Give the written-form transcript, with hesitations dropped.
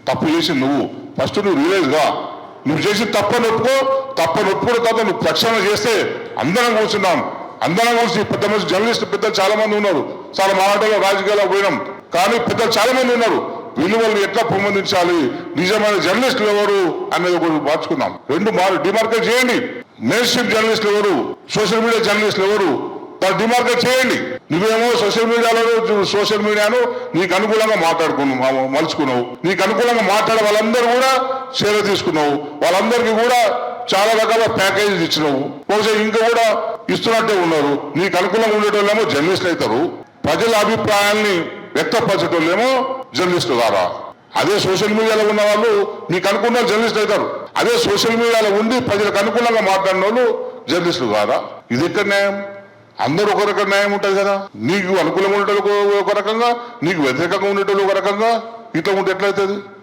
తప్పు చేసి నువ్వు ఫస్ట్ నువ్వు రియలైజ్ గా నువ్వు చేసి తప్పని ఒప్పుకో. తప్పని ఒప్పుకున్న తర్వాత నువ్వు ప్రక్షాళన చేస్తే అందరం కూర్చున్నాం. అందరం కూర్చి పెద్ద మంది జర్నలిస్ట్ పెద్దలు చాలా మంది ఉన్నారు. చాలా మాటల్లో రాజకీయాల్లో పోయినాం. కానీ పెద్దలు చాలా మంది ఉన్నారు. విలువలను ఎట్లా పెంపొందించాలి, నిజమైన జర్నలిస్టులు ఎవరు అనేది ఒకటి మార్చుకున్నాం. రెండు డిమార్కేట్ చేయండి. మెయిన్ స్ట్రీమ్ జర్నలిస్టులు ఎవరు, సోషల్ మీడియా జర్నలిస్టులు ఎవరు, దాన్ని డిమార్కేట్ చేయండి. నువ్వేమో సోషల్ మీడియాను నీకు అనుకూలంగా మలుచుకున్నావు. నీకు అనుకూలంగా మాట్లాడే వాళ్ళందరూ కూడా సేవ తీసుకున్నావు. వాళ్ళందరికీ కూడా చాలా రకాల ప్యాకేజీలు ఇచ్చినావు. బహుశా ఇంకా కూడా ఇస్తున్నట్టే ఉన్నారు. నీకు అనుకూలంగా ఉండేటోళ్ళేమో జర్నలిస్టులు అవుతారు. ప్రజల అభిప్రాయాల్ని వ్యక్తపరచేటోళ్ళేమో జర్నలిస్టులు ద్వారా. అదే సోషల్ మీడియాలో ఉన్న వాళ్ళు నీకు అనుకున్న జర్నలిస్ట్ అవుతారు. అదే సోషల్ మీడియాలో ఉండి ప్రజలకు అనుకూలంగా మాట్లాడిన వాళ్ళు జర్నలిస్టులు ద్వారా. ఇది ఎక్కడ న్యాయం? అందరూ ఒక రకం న్యాయం ఉంటుంది కదా. నీకు అనుకూలంగా ఉండేటోళ్ళు ఒక రకంగా, నీకు వ్యతిరేకంగా ఉండేటోళ్ళు ఒక రకంగా. ఇట్లా ఉంటే ఎట్లయితుంది?